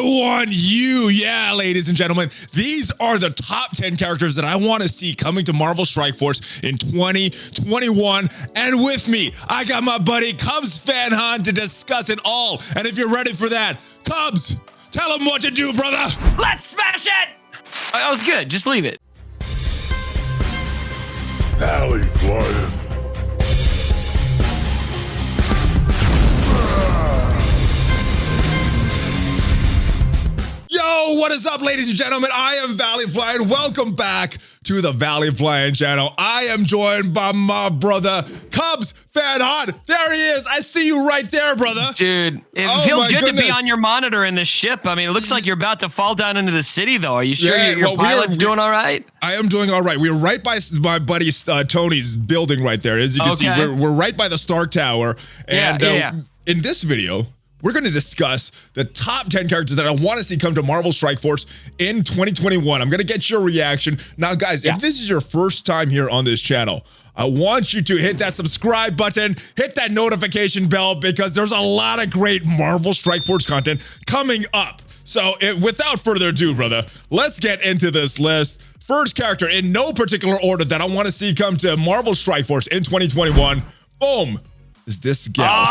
want you. Yeah, ladies and gentlemen, these are the top 10 characters that I want to see coming to Marvel Strike Force in 2021. And with me, I got my buddy CubsFan Han to discuss it all. And if you're ready for that, Cubs, tell him what to do, brother. Let's smash it. That was good. Just leave it. ValleyFlyin. Yo, what is up, ladies and gentlemen? I am ValleyFlyin. Welcome back to the ValleyFlyin channel. I am joined by my brother, CubsFan Han. There he is. I see you right there, brother. Dude, it feels good to be on your monitor in this ship. I mean, it looks like you're about to fall down into the city, though. Are you sure your pilot's doing all right? I am doing all right. We're right by my buddy Tony's building right there. As you can see, we're right by the Stark Tower. And in this video, we're going to discuss the top 10 characters that I want to see come to Marvel Strike Force in 2021. I'm going to get your reaction. Now, guys, if this is your first time here on this channel, I want you to hit that subscribe button, hit that notification bell, because there's a lot of great Marvel Strike Force content coming up. So without further ado, brother, let's get into this list. First character in no particular order that I want to see come to Marvel Strike Force in 2021. Boom. Is this gal,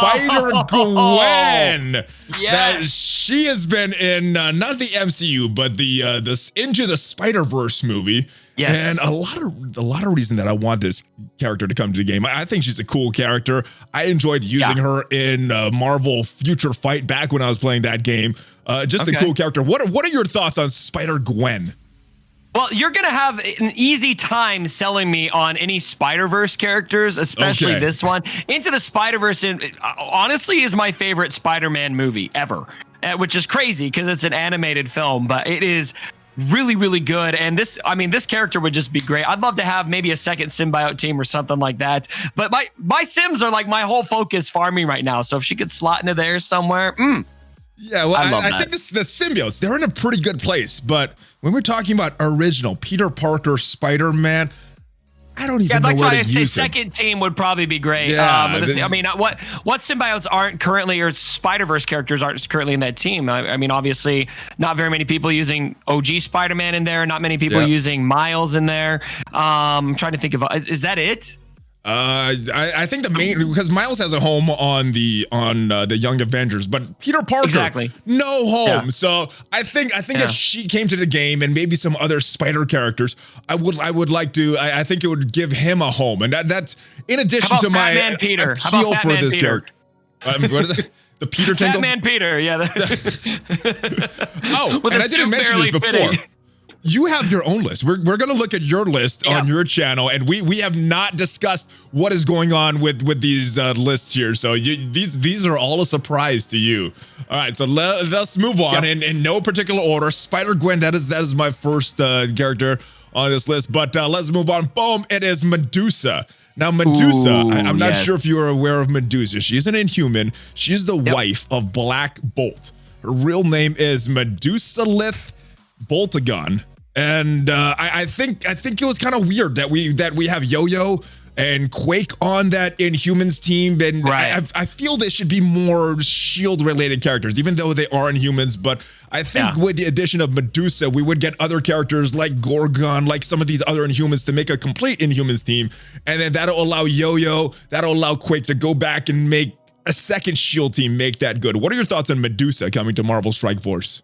SpiderGwen. Yes. She has been in not the MCU, but the this Into the Spider-Verse movie. Yes. And a lot of reason that I want this character to come to the game. I think she's a cool character. I enjoyed using her in Marvel Future Fight back when I was playing that game. Just a cool character. What are your thoughts on SpiderGwen? Well, you're going to have an easy time selling me on any Spider-Verse characters, especially this one. Into the Spider-Verse, honestly, is my favorite Spider-Man movie ever, which is crazy because it's an animated film, but it is really, really good. And this character would just be great. I'd love to have maybe a second symbiote team or something like that. But my Sims are like my whole focus farming right now. So if she could slot into there somewhere, yeah, well, I think the symbiotes, they're in a pretty good place. But when we're talking about original Peter Parker Spider-Man, I don't even know where to use I'd say second team would probably be great. Yeah, I mean, what symbiotes aren't currently, or Spider-Verse characters aren't currently in that team? I mean, obviously, not very many people using OG Spider-Man in there. Not many people using Miles in there. I'm trying to think of, is that it? I think the main, because Miles has a home on the Young Avengers, but Peter Parker, no home. Yeah. So I think if she came to the game and maybe some other Spider characters, I would like to. I think it would give him a home, and that's in addition to my Peter? appeal for this character. What is it? The Peter Tingle? Batman Peter, yeah. Oh, and I didn't mention this before. You have your own list. We're going to look at your list on your channel, and we have not discussed what is going on with these lists here. So these are all a surprise to you. All right, so let's move on in no particular order. SpiderGwen, that is my first character on this list. But let's move on. Boom! It is Medusa. Now, Medusa, I'm not sure if you are aware of Medusa. She's an Inhuman. She's the wife of Black Bolt. Her real name is Medusa Boltagon. And I think it was kind of weird that we have Yo-Yo and Quake on that Inhumans team, and I feel they should be more Shield related characters, even though they are Inhumans. But I think with the addition of Medusa, we would get other characters like Gorgon, like some of these other Inhumans, to make a complete Inhumans team, and then that'll allow Yo-Yo, that'll allow Quake to go back and make a second Shield team, make that good. What are your thoughts on Medusa coming to Marvel Strike Force?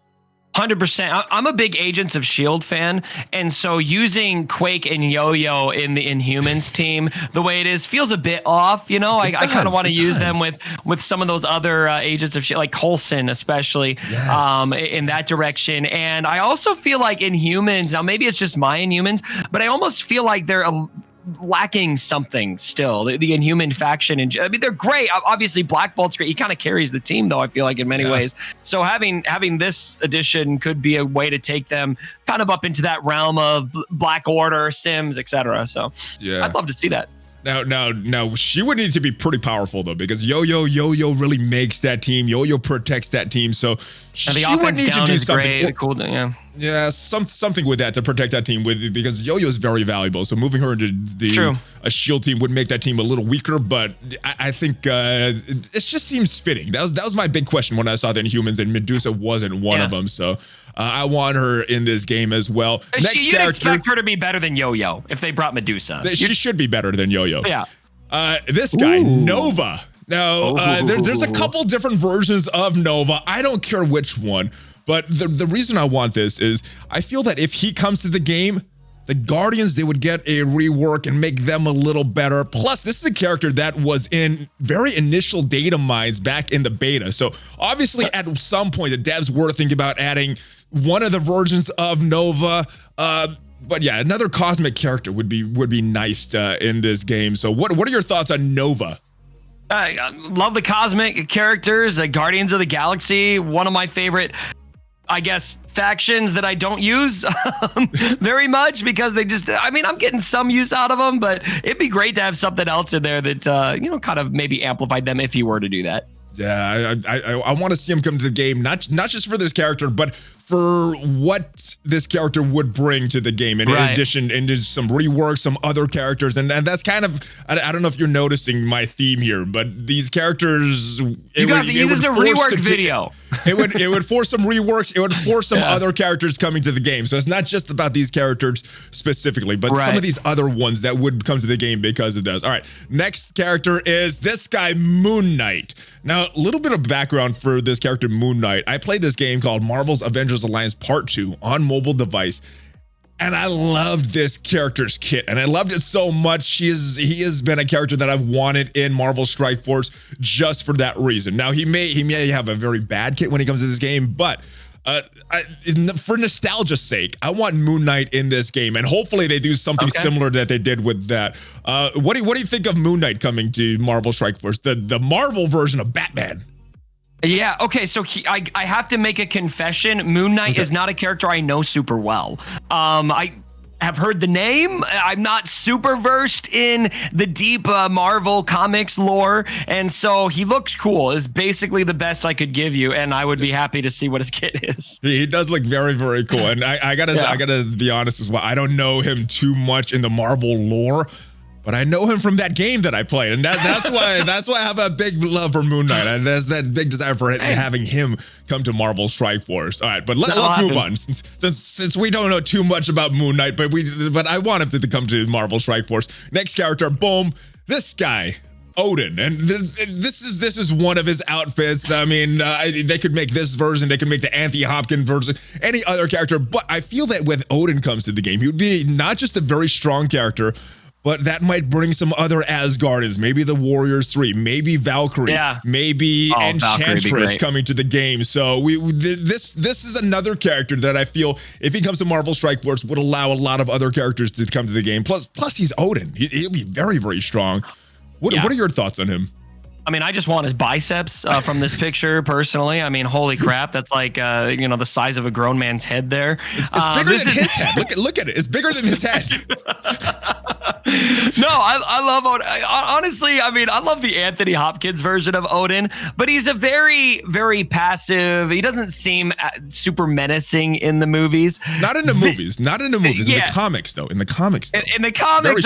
100%. I'm a big Agents of S.H.I.E.L.D. fan, and so using Quake and Yo-Yo in the Inhumans team the way it is feels a bit off, you know? I kind of want to use them with some of those other Agents of S.H.I.E.L.D., like Coulson especially, in that direction. And I also feel like Inhumans, now maybe it's just my Inhumans, but I almost feel like they're lacking something still. The Inhuman faction, and I mean, they're great. Obviously, Black Bolt's great. He kind of carries the team, though, I feel like, in many ways. So having this addition could be a way to take them kind of up into that realm of Black Order, Sims, etc. So I'd love to see that. Now, she would need to be pretty powerful, though, because Yo-Yo really makes that team. Yo-Yo protects that team, so she would need to do something. Cool, Yeah, something with that to protect that team because Yo-Yo is very valuable. So moving her into a shield team would make that team a little weaker. But I think it just seems fitting. That was my big question when I saw the Inhumans, and Medusa wasn't one of them. So I want her in this game as well. You'd expect her to be better than Yo-Yo if they brought Medusa. She should be better than Yo-Yo. Yeah. This guy, Nova. Now, there's a couple different versions of Nova. I don't care which one. But the reason I want this is I feel that if he comes to the game, the Guardians, they would get a rework and make them a little better. Plus, this is a character that was in very initial data mines back in the beta. So obviously, at some point, the devs were thinking about adding one of the versions of Nova. But yeah, another cosmic character would be nice in this game. So what are your thoughts on Nova? I love the cosmic characters, Guardians of the Galaxy, one of my favorite, I guess, factions that I don't use very much because they just, I mean, I'm getting some use out of them, but it'd be great to have something else in there that, kind of maybe amplified them if you were to do that. Yeah, I want to see him come to the game, not just for this character, but for what this character would bring to the game, and in addition, into some rework, some other characters, and that's kind of, I don't know if you're noticing my theme here, but these characters, you guys used a rework video. It would force some reworks. It would force some other characters coming to the game. So it's not just about these characters specifically, but some of these other ones that would come to the game because of this. All right, next character is this guy, Moon Knight. Now, a little bit of background for this character, Moon Knight. I played this game called Marvel's Avengers Alliance Part 2 on mobile device, and I loved this character's kit, and I loved it so much. He has been a character that I've wanted in Marvel Strike Force just for that reason. Now, he may have a very bad kit when he comes to this game, but for nostalgia's sake, I want Moon Knight in this game, and hopefully they do something similar that they did with that. What do you think of Moon Knight coming to Marvel Strike Force, the Marvel version of Batman? Yeah, okay, so I have to make a confession. Moon Knight is not a character I know super well. I have heard the name. I'm not super versed in the deep Marvel comics lore, and so he looks cool. Is basically the best I could give you, and I would be happy to see what his kit is. He does look very, very cool, and I gotta be honest as well. I don't know him too much in the Marvel lore, but I know him from that game that I played, and that's why I have a big love for Moon Knight, and there's that big desire for having him come to Marvel Strike Force. All right, but let's move on since we don't know too much about Moon Knight, but I want him to come to Marvel Strike Force. Next character, boom, this guy, Odin, and this is one of his outfits. I mean, they could make this version, they could make the Anthony Hopkins version, any other character, but I feel that when Odin comes to the game, he would be not just a very strong character, but that might bring some other Asgardians, maybe the Warriors 3, maybe Valkyrie, maybe Enchantress coming to the game. So this is another character that I feel, if he comes to Marvel Strike Force, would allow a lot of other characters to come to the game. Plus he's Odin. He'll be very, very strong. What are your thoughts on him? I mean, I just want his biceps from this picture personally. I mean, holy crap, that's like the size of a grown man's head there. It's bigger than his head. Look at it. It's bigger than his head. No, I love Odin. Honestly, I mean, I love the Anthony Hopkins version of Odin, but he's a very, very passive. He doesn't seem super menacing in the movies. Not in the movies. Not in the movies. In the comics, though. In the comics,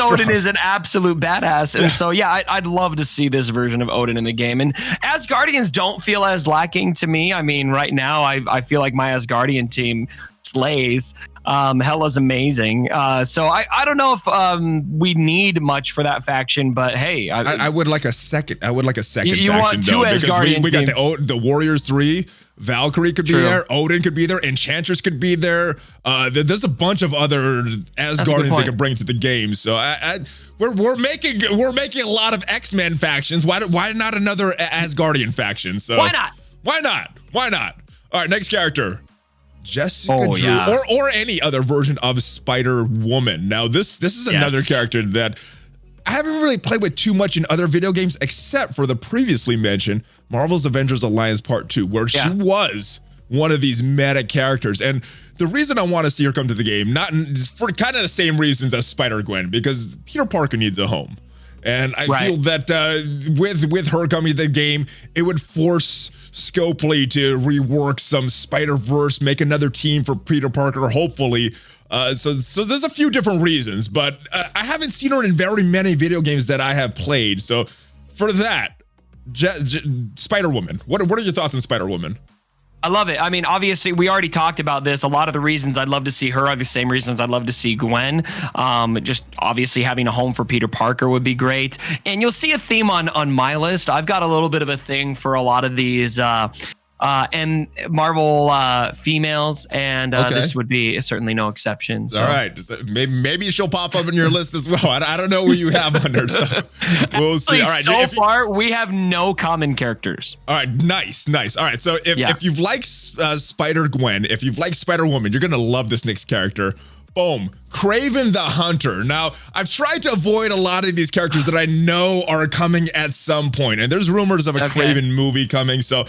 Odin is an absolute badass. And so, yeah, I'd love to see this version of Odin in the game. And Asgardians don't feel as lacking to me. I mean, right now, I feel like my Asgardian team slays. Hela's amazing. So I don't know if we need much for that faction, but hey, I would like a second. I would like a second you faction, want two though, Asgardian we got the Warriors 3. Valkyrie could be there. Odin could be there. Enchantress could be there. There's a bunch of other Asgardians they could bring to the game. So we're making a lot of X-Men factions. Why not another Asgardian faction? So why not? Why not? All right, next character. Jessica Drew, or any other version of SpiderWoman. Now this is another character that I haven't really played with too much in other video games, except for the previously mentioned Marvel's Avengers Alliance Part 2, where she was one of these meta characters. And the reason I want to see her come to the game, not for kind of the same reasons as SpiderGwen, because Peter Parker needs a home. And I feel that with her coming to the game, it would force Scopely to rework some Spider-Verse, make another team for Peter Parker, hopefully. So there's a few different reasons, but I haven't seen her in very many video games that I have played. So for that, SpiderWoman. What are your thoughts on SpiderWoman? I love it. I mean, obviously, we already talked about this. A lot of the reasons I'd love to see her are the same reasons I'd love to see Gwen. Just obviously having a home for Peter Parker would be great. And you'll see a theme on my list. I've got a little bit of a thing for a lot of these and Marvel females, and this would be certainly no exception. So. All right, maybe she'll pop up in your list as well. I don't know where you have on her, so we'll see. All right, so far we have no common characters. All right, nice. All right, so if you've liked SpiderGwen, if you've liked Spider-Woman, you're gonna love this next character. Boom, Kraven the Hunter. Now, I've tried to avoid a lot of these characters that I know are coming at some point, and there's rumors of a Kraven movie coming, so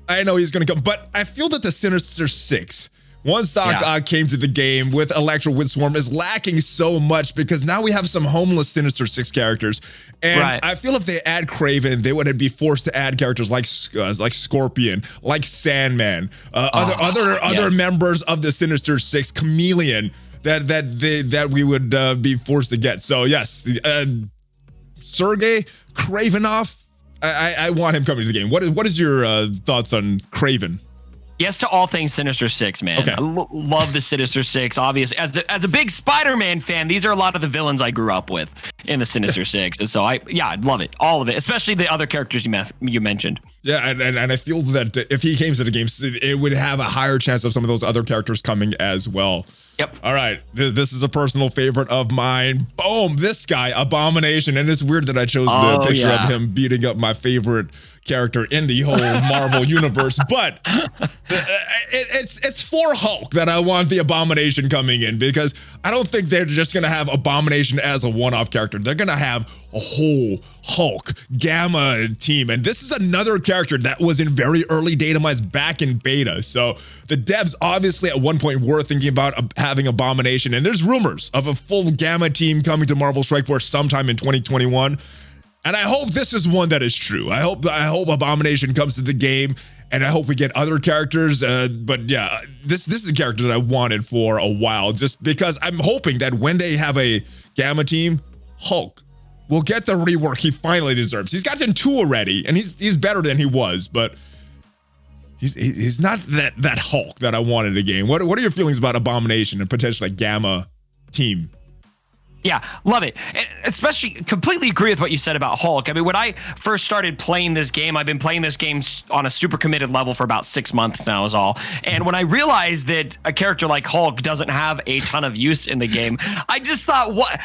I know he's going to come, but I feel that the Sinister Six, once Doc came to the game with Electro, with Swarm, is lacking so much because now we have some homeless Sinister Six characters. And I feel if they add Kraven, they would be forced to add characters like Scorpion, like Sandman, other members of the Sinister Six, Chameleon, that we would be forced to get. So yes, Sergei Kravinoff, I want him coming to the game. What is your thoughts on Kraven? Yes to all things Sinister Six, man. Okay. I love the Sinister Six. Obviously, as a big Spider-Man fan, these are a lot of the villains I grew up with in the Sinister Six, and so I'd love it, all of it, especially the other characters you mentioned. Yeah, and I feel that if he came to the game, it would have a higher chance of some of those other characters coming as well. Yep. All right, this is a personal favorite of mine. Boom, this guy, Abomination, and it's weird that I chose the picture of him beating up my favorite character in the whole Marvel universe, but it's for Hulk that I want the Abomination coming in, because I don't think they're just gonna have Abomination as a one-off character. They're gonna have a whole Hulk Gamma team, and this is another character that was in very early data mines back in beta. So the devs obviously at one point were thinking about having Abomination, and there's rumors of a full Gamma team coming to Marvel Strike Force sometime in 2021. And I hope this is one that is true. I hope Abomination comes to the game, and I hope we get other characters. But yeah, this is a character that I wanted for a while, just because I'm hoping that when they have a Gamma team, Hulk will get the rework he finally deserves. He's gotten 2 already, and he's better than he was, but he's not that Hulk that I wanted in the game. What are your feelings about Abomination and potentially a Gamma team? Yeah, love it. And especially completely agree with what you said about Hulk. I mean, when I first started playing this game, I've been playing this game on a super committed level for about 6 months now is all. And when I realized that a character like Hulk doesn't have a ton of use in the game, I just thought, what?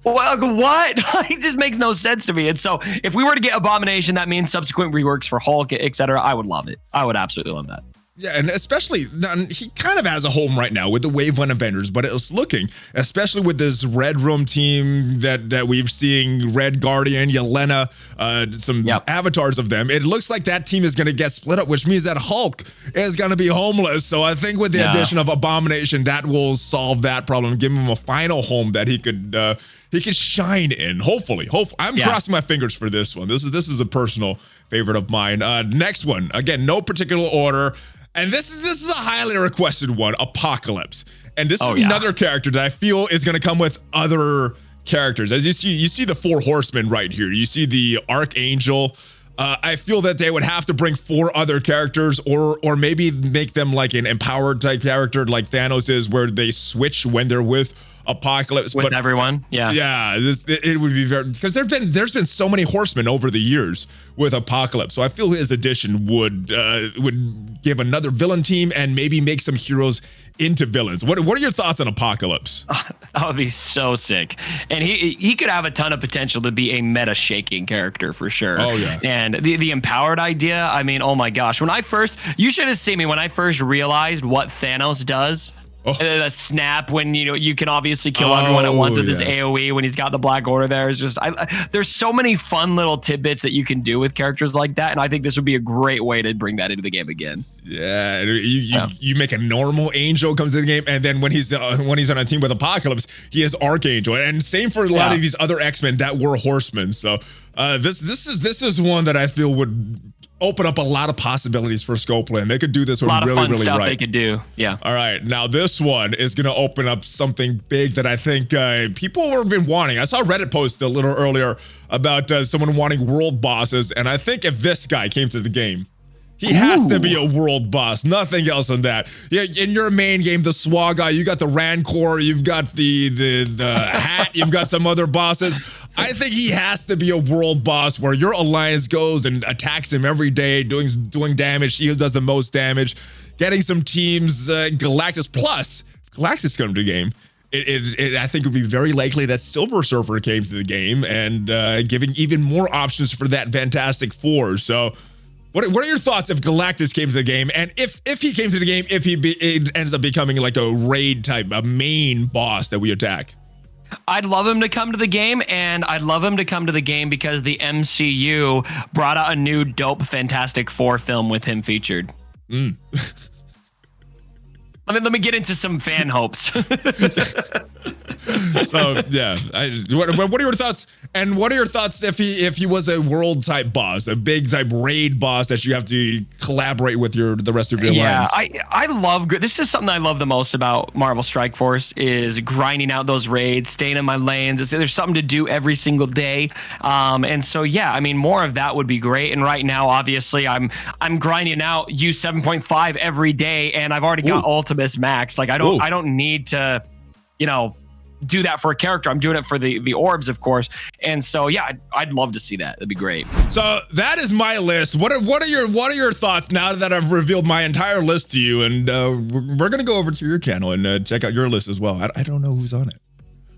It just makes no sense to me. And so if we were to get Abomination, that means subsequent reworks for Hulk, etc. I would love it. I would absolutely love that. Yeah, and especially, he kind of has a home right now with the Wave 1 Avengers, but it's looking, especially with this Red Room team that we've seen, Red Guardian, Yelena, some avatars of them. It looks like that team is going to get split up, which means that Hulk is going to be homeless. So I think with the addition of Abomination, that will solve that problem, give him a final home that he could shine in. Hopefully. I'm crossing my fingers for this one. This is a personal favorite of mine. Next one, again, no particular order. And this is a highly requested one, Apocalypse. And this is another character that I feel is going to come with other characters. As you see the 4 horsemen right here. You see the Archangel. I feel that they would have to bring 4 other characters, or maybe make them like an empowered type character like Thanos is, where they switch when they're with Apocalypse. With everyone. It would be very, because there's been so many horsemen over the years with Apocalypse. So I feel his addition would give another villain team and maybe make some heroes into villains. What are your thoughts on Apocalypse? That would be so sick. And he could have a ton of potential to be a meta shaking character for sure. Oh yeah. And the empowered idea, I mean, oh my gosh. You should have seen me when I first realized what Thanos does. The snap when you can obviously kill everyone at once with his AoE when he's got the Black Order there. Is just there's so many fun little tidbits that you can do with characters like that, and I think this would be a great way to bring that into the game again. Yeah, you make a normal Angel come to the game, and then when he's on a team with Apocalypse, he has Archangel, and same for a lot of these other X-Men that were Horsemen. So this is one that I feel would open up a lot of possibilities for Scopeland. They could do this one a lot really, of fun really stuff right. they could do. Yeah. All right. Now this one is going to open up something big that I think people have been wanting. I saw Reddit post a little earlier about someone wanting world bosses. And I think if this guy came to the game, he has to be a world boss. Nothing else than that. Yeah, in your main game, the SWA guy, you got the Rancor, you've got the hat, you've got some other bosses. I think he has to be a world boss where your alliance goes and attacks him every day, doing damage. He does the most damage, getting some teams. Galactus plus Galactus come to the game. I think it would be very likely that Silver Surfer came to the game and giving even more options for that Fantastic Four. So. What are your thoughts if Galactus came to the game, and if he came to the game, if it ends up becoming like a raid type, a main boss that we attack? I'd love him to come to the game, and I'd love him to come to the game because the MCU brought out a new dope Fantastic Four film with him featured. Let me get into some fan hopes. So yeah, what are your thoughts? And what are your thoughts if he was a world type boss, a big type raid boss that you have to collaborate with the rest of your alliance? Yeah, I love this is something I love the most about Marvel Strike Force is grinding out those raids, staying in my lanes. There's something to do every single day, and so yeah, I mean more of that would be great. And right now, obviously, I'm grinding out use 7.5 every day, and I've already got Ultimus Max. Like I don't need to, do that for a character. I'm doing it for the orbs, of course. And so yeah, I'd love to see that. That'd be great. So that is my list. What are your thoughts now that I've revealed my entire list to you? And we're gonna go over to your channel and check out your list as well. I don't know who's on it.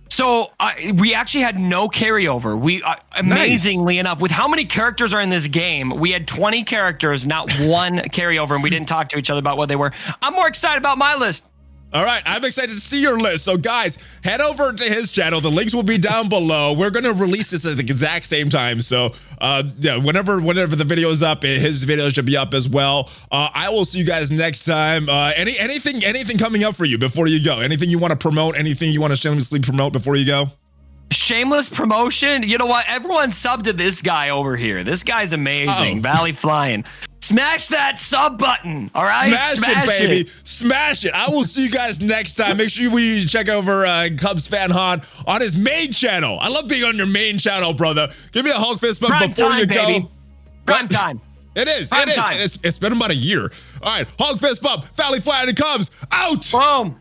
So we actually had no carryover. We amazingly enough, with how many characters are in this game, we had 20 characters, not one carryover, and we didn't talk to each other about what they were. I'm more excited about my list. All right, I'm excited to see your list. So guys, head over to his channel. The links will be down below. We're going to release this at the exact same time. So yeah, whenever the video is up, his video should be up as well. I will see you guys next time. Anything coming up for you before you go? Anything you want to promote? Anything you want to shamelessly promote before you go? Shameless promotion. You know what? Everyone sub to this guy over here. This guy's amazing. ValleyFlyin. Smash that sub button. All right. Smash it, baby. Smash it. I will see you guys next time. Make sure you check over CubsFan Han on his main channel. I love being on your main channel, brother. Give me a Hulk fist bump before you go. Prime time. It is. Prime it is. time. It's been about a year. All right. Hulk fist bump. ValleyFlyin and Cubs out. Boom.